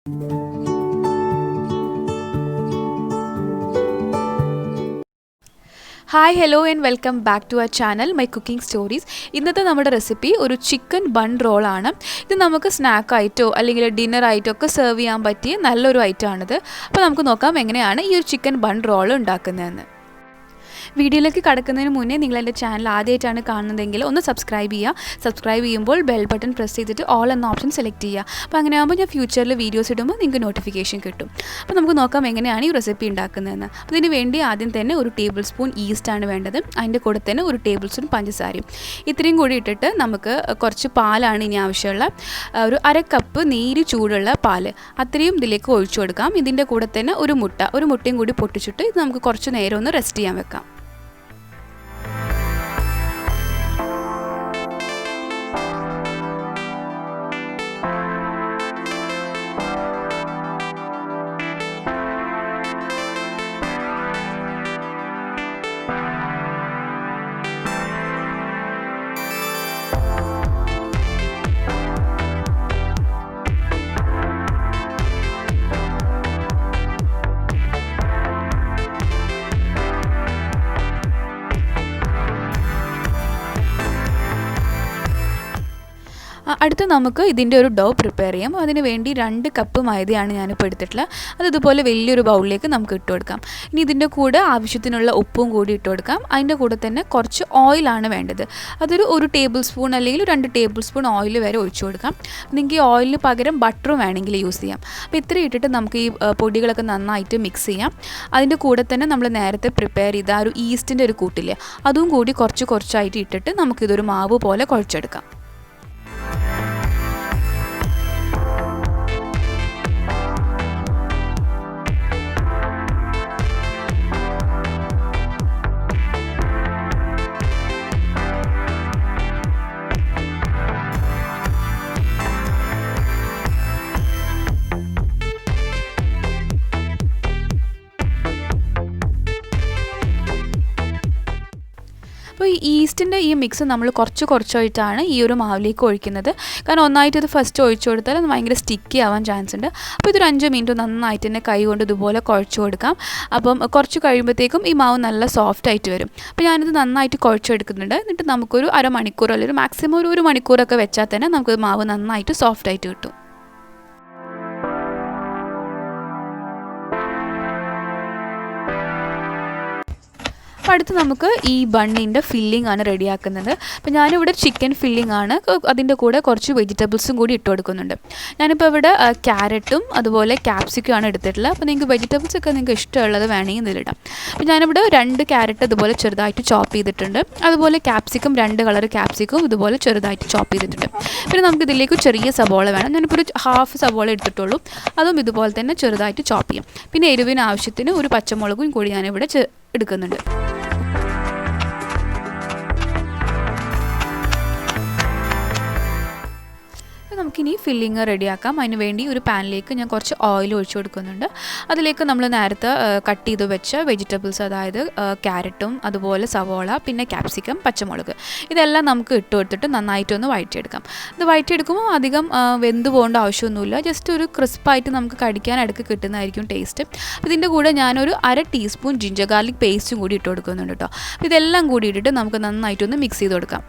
Hi, hello and welcome back to our channel, My Cooking Stories. ഇന്നത്തെ നമ്മുടെ recipe ഒരു chicken bun role ആണ്. ഇത് നമുക്ക് സ്നാക്ക് ആയിട്ടോ അല്ലെങ്കിൽ ഡിന്നർ ആയിട്ടോ ഒക്കെ സെർവ് ചെയ്യാൻ പറ്റിയ നല്ലൊരു ഐറ്റം ആണിത്. അപ്പോൾ നമുക്ക് നോക്കാം എങ്ങനെയാണ് ഈ ഒരു ചിക്കൻ ബൺ റോൾ ഉണ്ടാക്കുന്നതെന്ന്. വീഡിയോയിലേക്ക് കടക്കുന്നതിന് മുന്നേ നിങ്ങൾ എൻ്റെ ചാനൽ ആദ്യമായിട്ടാണ് കാണുന്നതെങ്കിൽ ഒന്ന് സബ്സ്ക്രൈബ് ചെയ്യുക. സബ്സ്ക്രൈബ് ചെയ്യുമ്പോൾ ബെൽ ബട്ടൺ പ്രസ് ചെയ്തിട്ട് ഓൾ എന്ന ഓപ്ഷൻ സെലക്ട് ചെയ്യുക. അപ്പോൾ അങ്ങനെ ആകുമ്പോൾ ഞാൻ ഫ്യൂച്ചറിൽ വീഡിയോസ് ഇടുമ്പോൾ നിങ്ങൾക്ക് നോട്ടിഫിക്കേഷൻ കിട്ടും. അപ്പോൾ നമുക്ക് നോക്കാം എങ്ങനെയാണ് ഈ റെസിപ്പി ഉണ്ടാക്കുന്നതെന്ന്. അപ്പോൾ ഇതിന് വേണ്ടി ആദ്യം തന്നെ ഒരു ടേബിൾ സ്പൂൺ ഈസ്റ്റാണ് വേണ്ടത്. അതിൻ്റെ കൂടെ തന്നെ ഒരു ടേബിൾ സ്പൂൺ പഞ്ചസാരയും ഇത്രയും കൂടി ഇട്ടിട്ട് നമുക്ക് കുറച്ച് പാലാണ് ഇനി ആവശ്യമുള്ള ഒരു 1/2 കപ്പ് നീര് ചൂടുള്ള പാല് അത്രയും ഇതിലേക്ക് ഒഴിച്ചു കൊടുക്കാം. ഇതിൻ്റെ കൂടെ തന്നെ ഒരു മുട്ടയും കൂടി പൊട്ടിച്ചിട്ട് ഇത് നമുക്ക് കുറച്ച് നേരം ഒന്ന് റെസ്റ്റ് ചെയ്യാൻ വെക്കാം. അടുത്ത് നമുക്ക് ഇതിൻ്റെ ഒരു ഡോ പ്രിപ്പയർ ചെയ്യാം. അതിന് വേണ്ടി 2 കപ്പ് മൈദയാണ് ഞാനിപ്പോൾ എടുത്തിട്ടുള്ളത്. അത് ഇതുപോലെ വലിയൊരു ബൗളിലേക്ക് നമുക്ക് ഇട്ട് കൊടുക്കാം. ഇനി ഇതിൻ്റെ കൂടെ ആവശ്യത്തിനുള്ള ഉപ്പും കൂടി ഇട്ട് കൊടുക്കാം. അതിൻ്റെ കൂടെ തന്നെ കുറച്ച് ഓയിലാണ് വേണ്ടത്. അതൊരു 1 ടേബിൾ സ്പൂൺ അല്ലെങ്കിൽ 2 ടേബിൾ സ്പൂൺ ഓയിൽ വരെ ഒഴിച്ചു കൊടുക്കാം. നിങ്ങൾക്ക് ഈ ഓയിലിന് പകരം ബട്ടറും വേണമെങ്കിൽ യൂസ് ചെയ്യാം. അപ്പോൾ ഇത്രയും ഇട്ടിട്ട് നമുക്ക് ഈ പൊടികളൊക്കെ നന്നായിട്ട് മിക്സ് ചെയ്യാം. അതിൻ്റെ കൂടെ തന്നെ നമ്മൾ നേരത്തെ പ്രിപ്പയർ ചെയ്ത ആ ഒരു ഈസ്റ്റിൻ്റെ ഒരു കൂട്ടില്ലേ, അതും കൂടി കുറച്ചായിട്ട് ഇട്ടിട്ട് നമുക്കിതൊരു മാവ് പോലെ കുഴച്ചെടുക്കാം. അപ്പോൾ ഈ ഈസ്റ്റിൻ്റെ ഈ മിക്സ് നമ്മൾ കുറച്ചായിട്ടാണ് ഈ ഒരു മാവിലേക്ക് ഒഴിക്കുന്നത്. കാരണം ഒന്നായിട്ട് ഇത് ഫസ്റ്റ് ഒഴിച്ചു കൊടുത്താൽ അത് ഭയങ്കര സ്റ്റിക്കി ആവാൻ ചാൻസ് ഉണ്ട്. അപ്പോൾ ഇതൊരു 5 മിനിറ്റ് നന്നായിട്ട് തന്നെ കൈ കൊണ്ട് ഇതുപോലെ കുഴച്ച് കൊടുക്കാം. അപ്പം കുറച്ച് കഴിയുമ്പോഴത്തേക്കും ഈ മാവ് നല്ല സോഫ്റ്റ് ആയിട്ട് വരും. അപ്പോൾ ഞാനിത് നന്നായിട്ട് കുഴച്ചെടുക്കുന്നുണ്ട്. എന്നിട്ട് നമുക്കൊരു 1/2 മണിക്കൂർ അല്ലെങ്കിൽ മാക്സിമം ഒരു 1 മണിക്കൂറൊക്കെ വെച്ചാൽ തന്നെ നമുക്ക് മാവ് നന്നായിട്ട് സോഫ്റ്റ് ആയിട്ട് കിട്ടും. അപ്പോൾ അടുത്ത് നമുക്ക് ഈ ബണ്ണിൻ്റെ ഫില്ലിംഗ് ആണ് റെഡിയാക്കുന്നത്. അപ്പോൾ ഞാനിവിടെ ചിക്കൻ ഫില്ലിംഗ് ആണ്. അതിൻ്റെ കൂടെ കുറച്ച് വെജിറ്റബിൾസും കൂടി ഇട്ട് കൊടുക്കുന്നുണ്ട്. ഞാനിപ്പോൾ ഇവിടെ ക്യാരറ്റും അതുപോലെ ക്യാപ്സിക്കും ആണ് എടുത്തിട്ടുള്ളത്. അപ്പോൾ നിങ്ങൾക്ക് വെജിറ്റബിൾസ് ഒക്കെ നിങ്ങൾക്ക് ഇഷ്ടമുള്ളത് വേണമെങ്കിൽ ഇതിലിടാം. അപ്പോൾ ഞാനിവിടെ 2 ക്യാരറ്റ് ഇതുപോലെ ചെറുതായിട്ട് ചോപ്പ് ചെയ്തിട്ടുണ്ട്. അതുപോലെ ക്യാപ്സിക്കം 2 കളർ ക്യാപ്സിക്കും ഇതുപോലെ ചെറുതായിട്ട് ചോപ്പ് ചെയ്തിട്ടുണ്ട്. പിന്നെ നമുക്ക് ഇതിലേക്ക് ചെറിയ സവോള വേണം. ഞാനിപ്പോൾ ഒരു 1/2 സവോള എടുത്തിട്ടുള്ളൂ. അതും ഇതുപോലെ തന്നെ ചെറുതായിട്ട് ചോപ്പ് ചെയ്യും. പിന്നെ എരിവിന് ആവശ്യത്തിന് ഒരു പച്ചമുളകും കൂടി ഞാനിവിടെ എടുക്കുന്നുണ്ട്. നമുക്കിനി ഫില്ലിങ് റെഡിയാക്കാം. അതിന് വേണ്ടി ഒരു പാനിലേക്ക് ഞാൻ കുറച്ച് ഓയിൽ ഒഴിച്ചു കൊടുക്കുന്നുണ്ട്. അതിലേക്ക് നമ്മൾ നേരത്തെ കട്ട് ചെയ്ത് വെച്ച വെജിറ്റബിൾസ്, അതായത് ക്യാരറ്റും അതുപോലെ സവോള പിന്നെ ക്യാപ്സിക്കം പച്ചമുളക് ഇതെല്ലാം നമുക്ക് ഇട്ട് കൊടുത്തിട്ട് നന്നായിട്ടൊന്ന് വഴറ്റിയെടുക്കാം. ഇത് വഴറ്റിയെടുക്കുമ്പോൾ അധികം വെന്ത് പോകേണ്ട ആവശ്യമൊന്നുമില്ല. ജസ്റ്റ് ഒരു ക്രിസ്പായിട്ട് നമുക്ക് കടിക്കാൻ ഇടയ്ക്ക് കിട്ടുന്നതായിരിക്കും ടേസ്റ്റ്. ഇതിൻ്റെ കൂടെ ഞാനൊരു 1/2 ടീസ്പൂൺ ജിഞ്ചർ ഗാർലിക് പേസ്റ്റും കൂടി ഇട്ട് കൊടുക്കുന്നുണ്ട് കേട്ടോ. ഇതെല്ലാം കൂടി ഇട്ടിട്ട് നമുക്ക് നന്നായിട്ടൊന്ന് മിക്സ് ചെയ്ത് കൊടുക്കാം.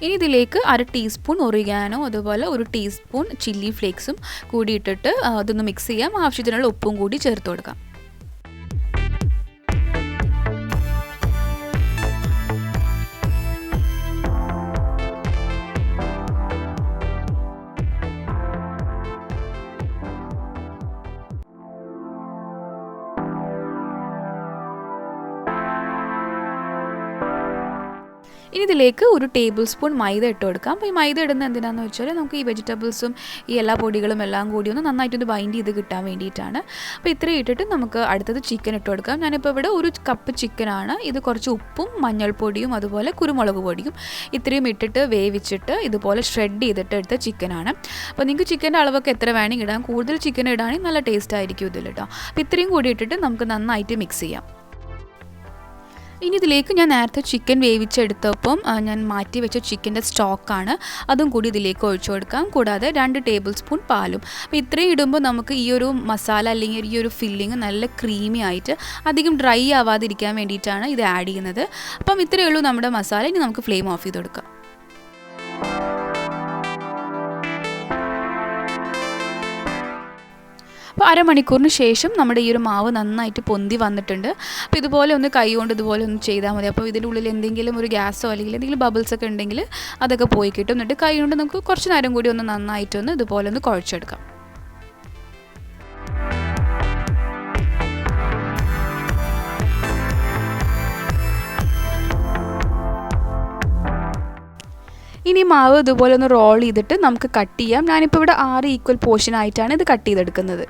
ഇനി ഇതിലേക്ക് 1/2 ടീസ്പൂൺ ഒറിഗാനോ അതുപോലെ 1 ടീസ്പൂൺ ചില്ലി ഫ്ലേക്സും കൂടി ഇട്ടിട്ട് അതൊന്ന് മിക്സ് ചെയ്യാം. ആവശ്യത്തിനുള്ള ഉപ്പും കൂടി ചേർത്ത് കൊടുക്കാം. ഇനി ഇതിലേക്ക് ഒരു ടേബിൾ സ്പൂൺ മൈദ ഇട്ട് കൊടുക്കാം. അപ്പോൾ ഈ മൈദ ഇടുന്നത് എന്തിനാണെന്ന് വെച്ചാൽ നമുക്ക് ഈ വെജിറ്റബിൾസും ഈ എല്ലാ പൊടികളും എല്ലാം കൂടി ഒന്ന് നന്നായിട്ടൊന്ന് ബൈൻഡ് ചെയ്ത് കിട്ടാൻ വേണ്ടിയിട്ടാണ്. അപ്പോൾ ഇത്രയും ഇട്ടിട്ട് നമുക്ക് അടുത്തത് ചിക്കൻ ഇട്ട് കൊടുക്കാം. ഞാനിപ്പോൾ ഇവിടെ ഒരു കപ്പ് ചിക്കനാണ്. ഇത് കുറച്ച് ഉപ്പും മഞ്ഞൾപ്പൊടിയും അതുപോലെ കുരുമുളക് പൊടിയും ഇത്രയും ഇട്ടിട്ട് വേവിച്ചിട്ട് ഇതുപോലെ ഷ്രെഡ് ചെയ്തിട്ട് എടുത്ത ചിക്കനാണ്. അപ്പോൾ നിങ്ങൾക്ക് ചിക്കൻ്റെ അളവൊക്കെ എത്ര വേണമെങ്കിൽ ഇടാം. കൂടുതൽ ചിക്കൻ ഇടുകയാണെങ്കിൽ നല്ല ടേസ്റ്റ് ആയിരിക്കും ഇതിൽ കേട്ടോ. അപ്പോൾ ഇത്രയും കൂടി ഇട്ടിട്ട് നമുക്ക് നന്നായിട്ട് മിക്സ് ചെയ്യാം. ഇനി ഇതിലേക്ക് ഞാൻ നേരത്തെ ചിക്കൻ വേവിച്ചെടുത്തപ്പം ഞാൻ മാറ്റി വെച്ച ചിക്കൻ്റെ സ്റ്റോക്കാണ്, അതും കൂടി ഇതിലേക്ക് ഒഴിച്ചു കൊടുക്കാം. കൂടാതെ 2 ടേബിൾ സ്പൂൺ പാലും. അപ്പോൾ ഇത്രയും ഇടുമ്പോൾ നമുക്ക് ഈ ഒരു മസാല അല്ലെങ്കിൽ ഈ ഒരു ഫില്ലിങ് നല്ല ക്രീമി ആയിട്ട് അധികം ഡ്രൈ ആവാതിരിക്കാൻ വേണ്ടിയിട്ടാണ് ഇത് ആഡ് ചെയ്യുന്നത്. അപ്പം ഇത്രയേ ഉള്ളൂ നമ്മുടെ മസാല. ഇനി നമുക്ക് ഫ്ലെയിം ഓഫ് ചെയ്ത് കൊടുക്കാം. അപ്പോൾ അരമണിക്കൂറിന് ശേഷം നമ്മുടെ ഈ ഒരു മാവ് നന്നായിട്ട് പൊന്തി വന്നിട്ടുണ്ട്. അപ്പോൾ ഇതുപോലെ ഒന്ന് കൈ കൊണ്ട് ഇതുപോലെ ഒന്ന് ചെയ്താൽ മതി. അപ്പോൾ ഇതിൻ്റെ ഉള്ളിൽ എന്തെങ്കിലും ഒരു ഗ്യാസോ അല്ലെങ്കിൽ എന്തെങ്കിലും ബബിൾസ് ഒക്കെ ഉണ്ടെങ്കിൽ അതൊക്കെ പോയി കിട്ടും. എന്നിട്ട് കൈ കൊണ്ട് നമുക്ക് കുറച്ച് നേരം കൂടി ഒന്ന് നന്നായിട്ടൊന്ന് ഇതുപോലെ ഒന്ന് കുഴച്ചെടുക്കാം. ഇനി മാവ് ഇതുപോലെ ഒന്ന് റോൾ ചെയ്തിട്ട് നമുക്ക് കട്ട് ചെയ്യാം. ഞാനിപ്പോൾ ഇവിടെ 6 ഈക്വൽ പോർഷൻ ആയിട്ടാണ് ഇത് കട്ട് ചെയ്തെടുക്കുന്നത്.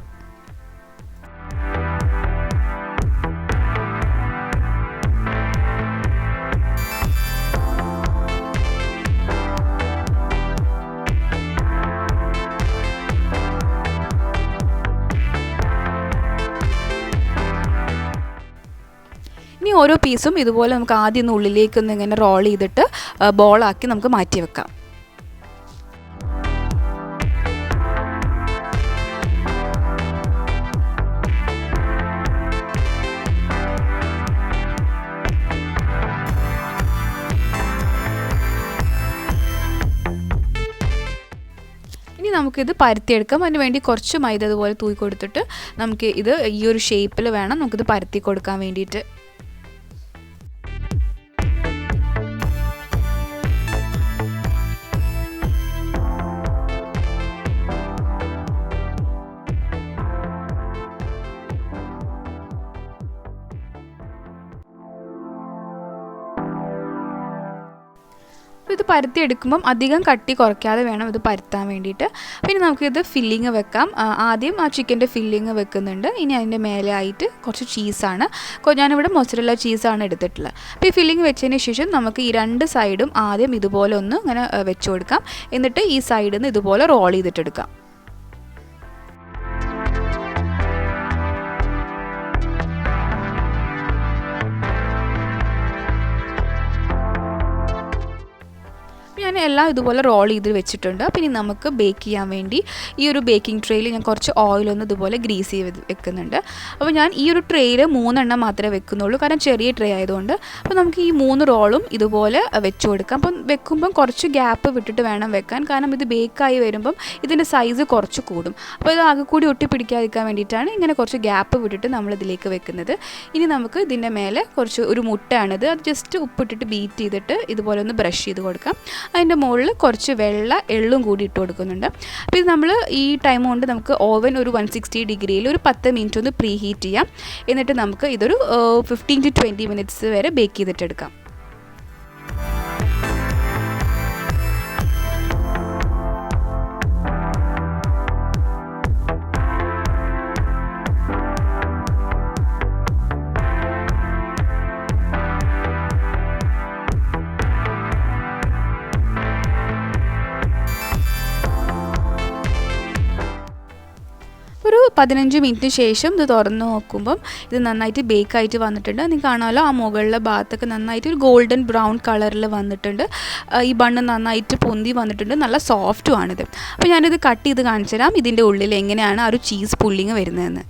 ഇനി ഓരോ പീസും ഇതുപോലെ നമുക്ക് ആദ്യം ഒന്ന് ഉള്ളിലേക്കൊന്ന് ഇങ്ങനെ റോൾ ചെയ്തിട്ട് ബോളാക്കി നമുക്ക് മാറ്റി വെക്കാം. ഇനി നമുക്കിത് പരത്തിയെടുക്കാം. അതിന് വേണ്ടി കുറച്ച് മൈദ അതുപോലെ തൂക്കി കൊടുത്തിട്ട് നമുക്ക് ഇത് ഈ ഒരു ഷേപ്പിൽ വേണം നമുക്കിത് പരത്തി കൊടുക്കാൻ വേണ്ടിയിട്ട്. അപ്പോൾ ഇത് പരത്തിയെടുക്കുമ്പം അധികം കട്ടി കുറയ്ക്കാതെ വേണം ഇത് പരത്താൻ വേണ്ടിയിട്ട്. പിന്നെ നമുക്കിത് ഫില്ലിങ് വെക്കാം. ആദ്യം ആ ചിക്കൻ്റെ ഫില്ലിങ് വെക്കുന്നുണ്ട്. ഇനി അതിൻ്റെ മേലെ ആയിട്ട് കുറച്ച് ചീസാണ്. ഞാനിവിടെ മൊസറല്ല ചീസാണ് എടുത്തിട്ടുള്ളത്. അപ്പോൾ ഈ ഫില്ലിങ് വെച്ചതിന് ശേഷം നമുക്ക് ഈ 2 സൈഡും ആദ്യം ഇതുപോലെ ഒന്ന് ഇങ്ങനെ വെച്ച് കൊടുക്കാം. എന്നിട്ട് ഈ സൈഡിൽ നിന്ന് ഇതുപോലെ റോൾ ചെയ്തിട്ടെടുക്കാം. ഞാൻ എല്ലാം ഇതുപോലെ റോൾ ചെയ്ത് വെച്ചിട്ടുണ്ട്. പിന്നെ നമുക്ക് ബേക്ക് ചെയ്യാൻ വേണ്ടി ഈ ഒരു ബേക്കിംഗ് ട്രേയിൽ ഞാൻ കുറച്ച് ഓയിലൊന്ന് ഇതുപോലെ ഗ്രീസ് ചെയ്ത് വെക്കുന്നുണ്ട്. അപ്പോൾ ഞാൻ ഈ ഒരു ട്രേയിൽ 3 എണ്ണം മാത്രമേ വെക്കുന്നുള്ളൂ, കാരണം ചെറിയ ട്രേ ആയതുകൊണ്ട്. അപ്പോൾ നമുക്ക് ഈ 3 റോളും ഇതുപോലെ വെച്ച് കൊടുക്കാം. അപ്പം വെക്കുമ്പം കുറച്ച് ഗ്യാപ്പ് വിട്ടിട്ട് വേണം വെക്കാൻ, കാരണം ഇത് ബേക്കായി വരുമ്പം ഇതിൻ്റെ സൈസ് കുറച്ച് കൂടും. അപ്പോൾ ഇത് ആകെ കൂടി ഒട്ടിപ്പിടിക്കാതിരിക്കാൻ വേണ്ടിയിട്ടാണ് ഇങ്ങനെ കുറച്ച് ഗ്യാപ്പ് വിട്ടിട്ട് നമ്മളിതിലേക്ക് വെക്കുന്നത്. ഇനി നമുക്ക് ഇതിൻ്റെ മേലെ ഒരു മുട്ടയാണിത്, അത് ജസ്റ്റ് ഉപ്പിട്ടിട്ട് ബീറ്റ് ചെയ്തിട്ട് ഇതുപോലെ ഒന്ന് ബ്രഷ് ചെയ്ത് കൊടുക്കാം. അതിൻ്റെ മുകളിൽ കുറച്ച് എള്ളും കൂടി ഇട്ട് കൊടുക്കുന്നുണ്ട്. അപ്പോൾ ഇത് നമ്മൾ ഈ ടൈം കൊണ്ട് നമുക്ക് ഓവൻ ഒരു 160 ഡിഗ്രിയിൽ ഒരു 10 മിനിറ്റ് ഒന്ന് പ്രീ ഹീറ്റ് ചെയ്യാം. എന്നിട്ട് നമുക്ക് ഇതൊരു 15 to 20 മിനിറ്റ്സ് വരെ ബേക്ക് ചെയ്തിട്ടെടുക്കാം. ഒരു 15 മിനിറ്റിന് ശേഷം ഇത് തുറന്ന് നോക്കുമ്പം ഇത് നന്നായിട്ട് ബേക്കായിട്ട് വന്നിട്ടുണ്ട്. നിങ്ങൾക്ക് കാണാമല്ലോ, ആ മുകളിലെ ഭാഗത്തൊക്കെ നന്നായിട്ട് ഒരു ഗോൾഡൻ ബ്രൗൺ കളറിൽ വന്നിട്ടുണ്ട്. ഈ ബണ്ണ് നന്നായിട്ട് പൊന്തി വന്നിട്ടുണ്ട്, നല്ല സോഫ്റ്റുമാണിത്. അപ്പോൾ ഞാനിത് കട്ട് ചെയ്ത് കാണിച്ചു തരാം ഇതിൻ്റെ ഉള്ളിൽ എങ്ങനെയാണ് ആ ഒരു ചീസ് പുള്ളിങ് വരുന്നതെന്ന്.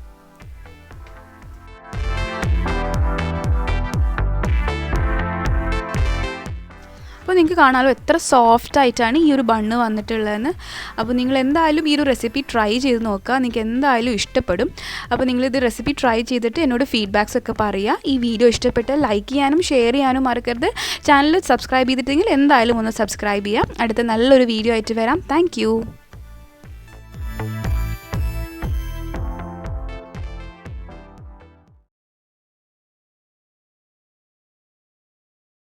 അപ്പോൾ നിങ്ങൾക്ക് കാണാമല്ലോ എത്ര സോഫ്റ്റ് ആയിട്ടാണ് ഈ ഒരു ബണ്ണ് വന്നിട്ടുള്ളതെന്ന്. അപ്പോൾ നിങ്ങൾ എന്തായാലും ഈ ഒരു റെസിപ്പി ട്രൈ ചെയ്ത് നോക്കുക, നിങ്ങൾക്ക് എന്തായാലും ഇഷ്ടപ്പെടും. അപ്പോൾ നിങ്ങളിത് റെസിപ്പി ട്രൈ ചെയ്തിട്ട് എന്നോട് ഫീഡ്ബാക്സ് ഒക്കെ പറയുക. ഈ വീഡിയോ ഇഷ്ടപ്പെട്ടാൽ ലൈക്ക് ചെയ്യാനും ഷെയർ ചെയ്യാനും മറക്കരുത്. ചാനൽ സബ്സ്ക്രൈബ് ചെയ്തിട്ടെങ്കിൽ എന്തായാലും ഒന്ന് സബ്സ്ക്രൈബ് ചെയ്യാം. അടുത്ത നല്ലൊരു വീഡിയോ ആയിട്ട് വരാം. താങ്ക്